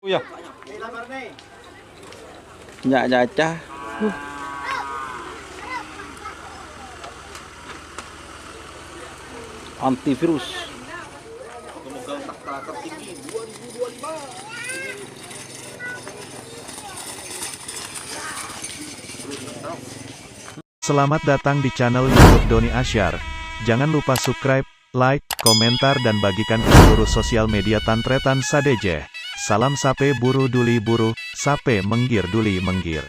Ya, dạ dạ cha. Antivirus. Pemegang takhta tertinggi 2025. Selamat datang di channel YouTube Doni Asyar. Jangan lupa subscribe, like, komentar dan bagikan ke seluruh sosial media Tantretan Sadeje. Salam sape buru duli buru, sape menggir duli menggir.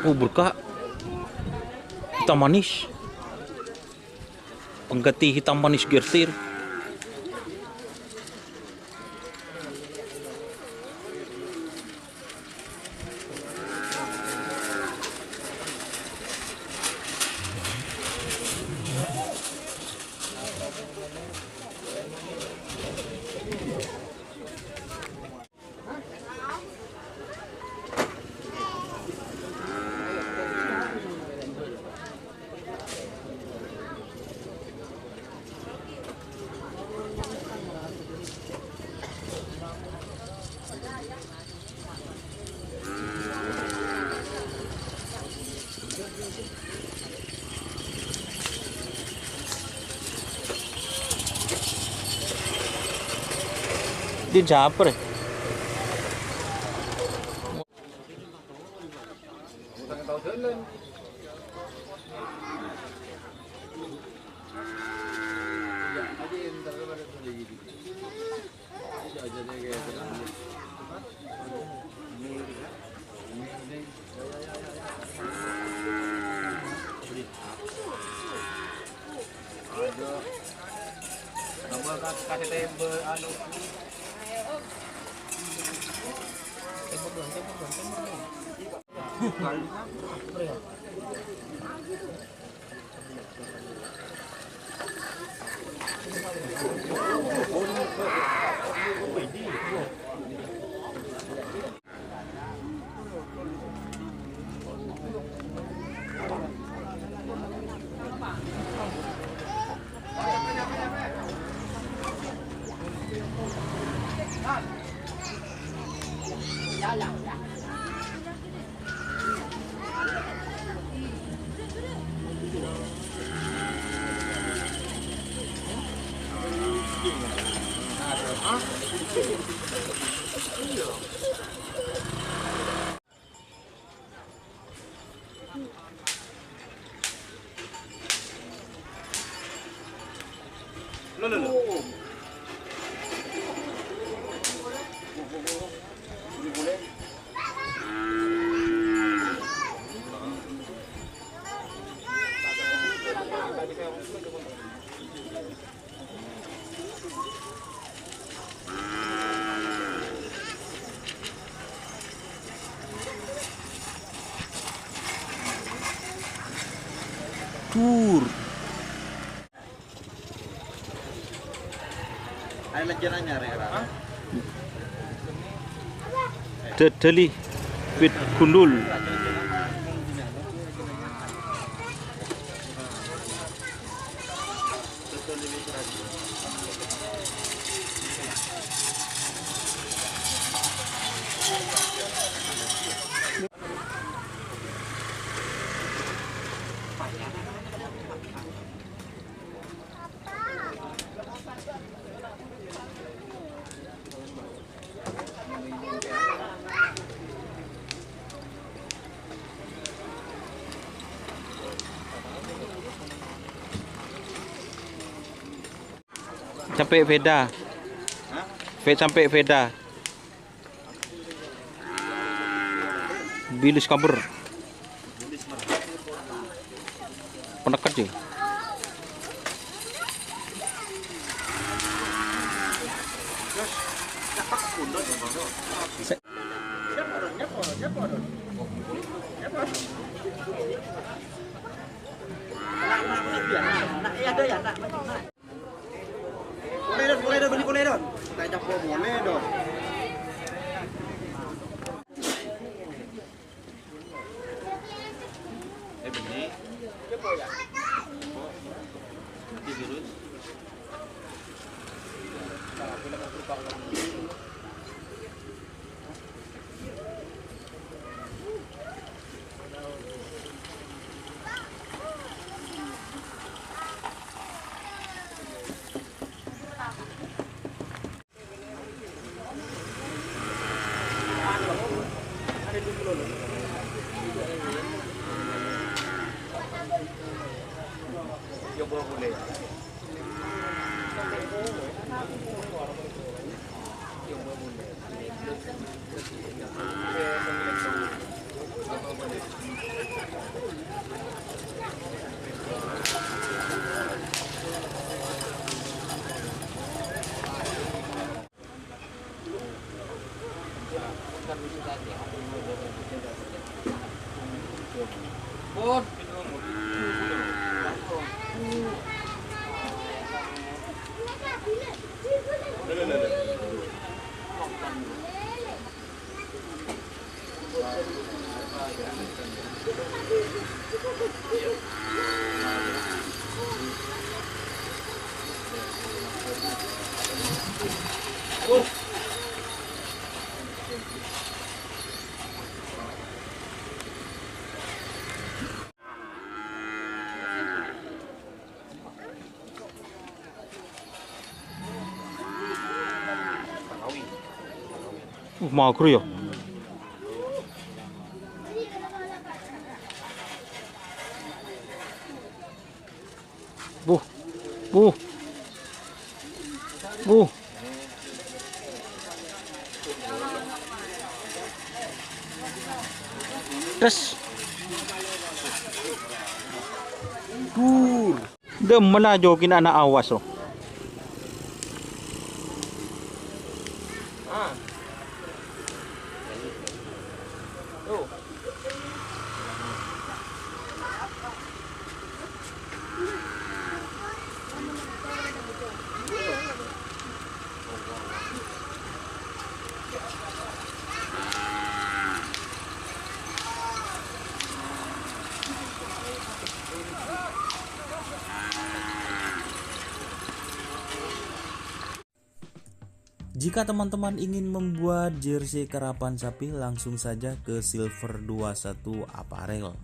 Oh, berkah hitam manis, pengganti hitam manis gersir. Dia caper. Kasih tembel anu. Loh. Tur. Ayo lanjutannya Rera. Deli fit gundul. Sampai Veda. Hah? Sampai Veda. Bilis kabur. Bilis mah. Pernah kerja. Dapat pundon ya bang. Siapa dong? Nak ada ya nak. Boleh dong, boleh dong. Kita ajak boleh dong. Beni. Siapa ya? Di virus. Boleh. Mager ya. Bu. Terus. Demela jokin anak awas loh. Jika teman-teman ingin membuat jersey karapan sapi, langsung saja ke Silver 21 Apparel.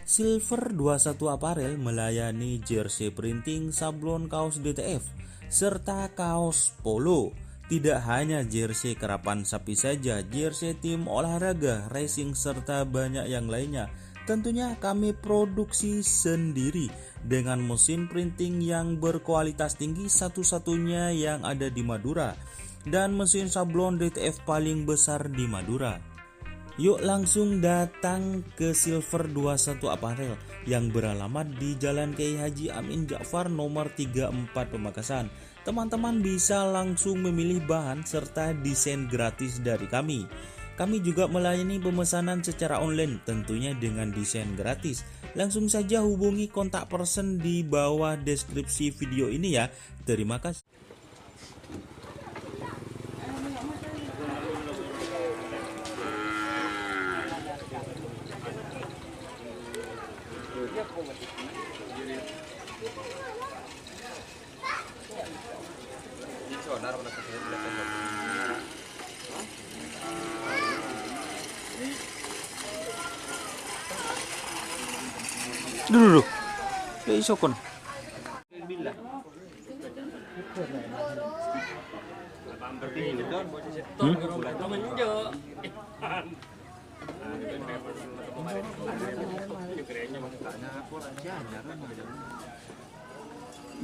Silver 21 Apparel melayani jersey printing, sablon kaos DTF, serta kaos polo. Tidak hanya jersey karapan sapi saja, jersey tim olahraga, racing, serta banyak yang lainnya. Tentunya kami produksi sendiri dengan mesin printing yang berkualitas tinggi, satu-satunya yang ada di Madura, dan mesin sablon DTF paling besar di Madura. Yuk langsung datang ke Silver 21 Apparel yang beralamat di Jalan Kiai Haji Amin Ja'far nomor 34 Pamekasan. Teman-teman bisa langsung memilih bahan serta desain gratis dari kami. Kami juga melayani pemesanan secara online, tentunya dengan desain gratis. Langsung saja hubungi kontak person di bawah deskripsi video ini ya. Terima kasih. Dulu. Ya iso kon.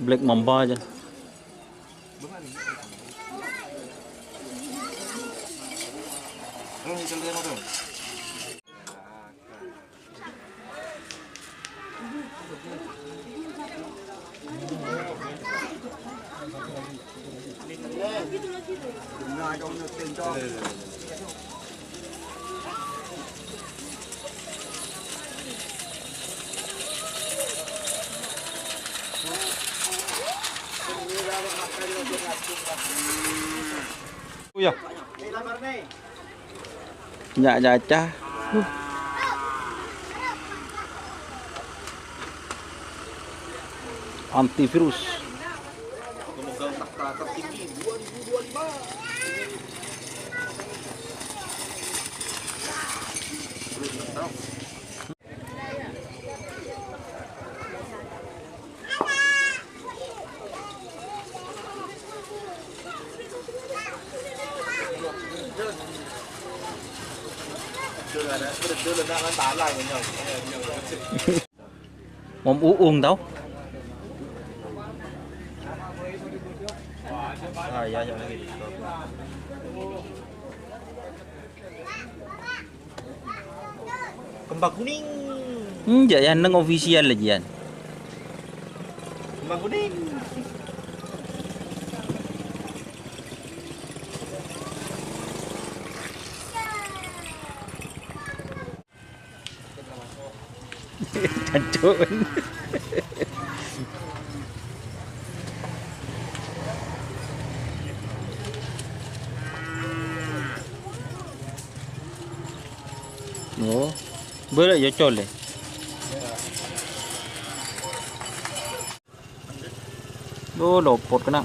Black Mamba aja. Nah, trong nước tiền cho. Kuya. Ini lamar nih. Dạ dạ cha. Antivirus. Pemegang takhta tertinggi 2025. Chưa lần đang ăn tán lại với nhau. Mồm uống tau. Ah, ya, ya lagi. Kembang kuning. Dạ yan nang official lah yan. Kembang kuning. Cancuk. Oh, berat je col le. Oh, lopot kena.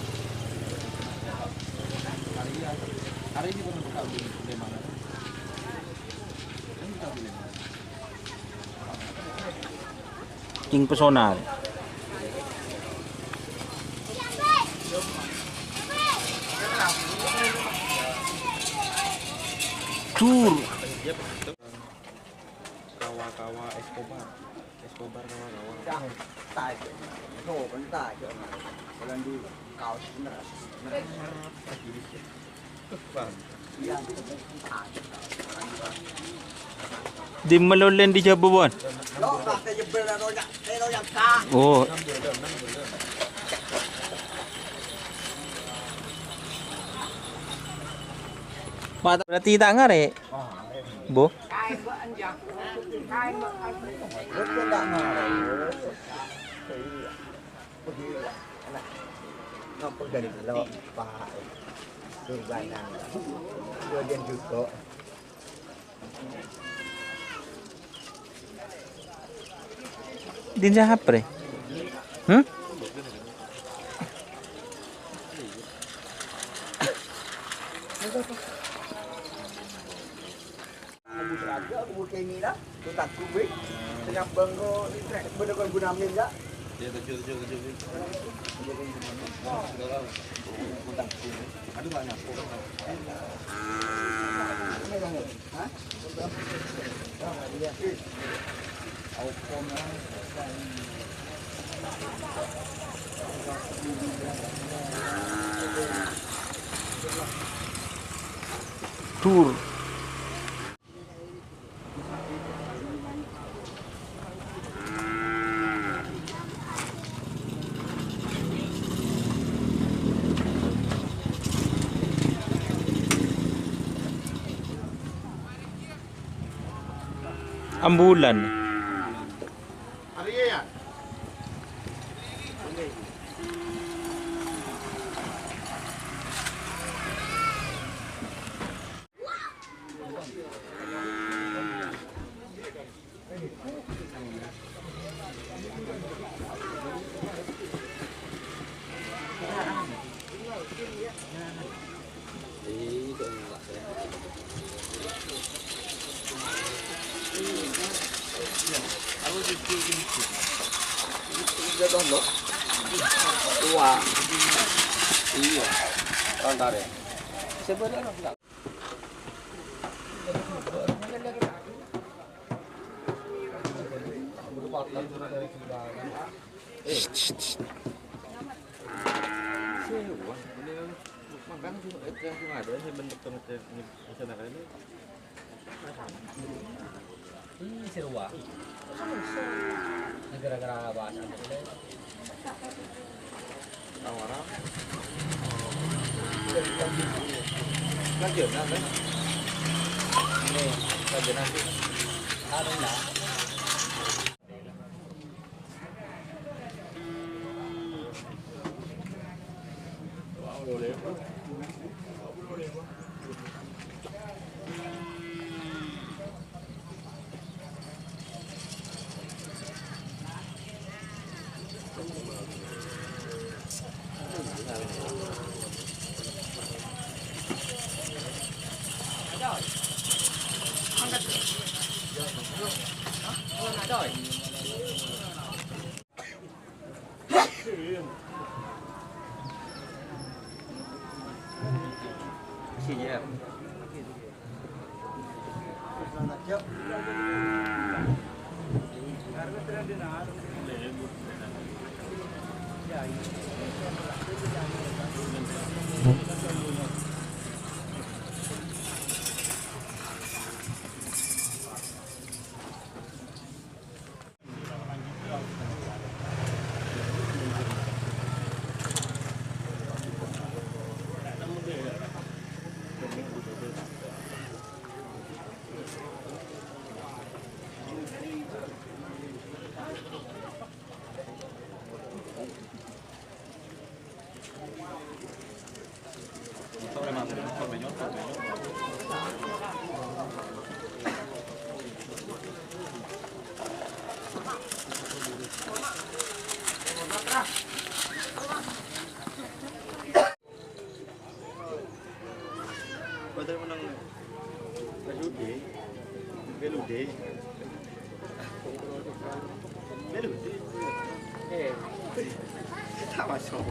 King pesona. Tur. Kawa Escobar. Escobar kawa. Tại thổ vẫn tại chỗ này. Lần đi cao nữa. Di Melolen di Jabobon. Đó là cái jebel nó nhặt cá. Oh. Mata berarti tak ngare. Bu. Rất là đặng nó có gần lo và đường dài nàng đưa điện trực có Din sa hapre. Hmm? kubur kayak ini dah tu tak kubur tengah bangko ni trek benda kon guna min ya dia kecil aduh banyak Tur. Ambulan. ya Wah, iya, ntar ya. Sebenarnya enggak. sewa. Ini makan cuma yang cuma ada yang bentuk ini sana ini. Ih, sewa. Gara-gara bahasa itu. Orang-orang. Kajian kan? Ini kajian nanti. Ada enggak? Siap. Betul menang. Belude. Belude. Belude. Tak masuk.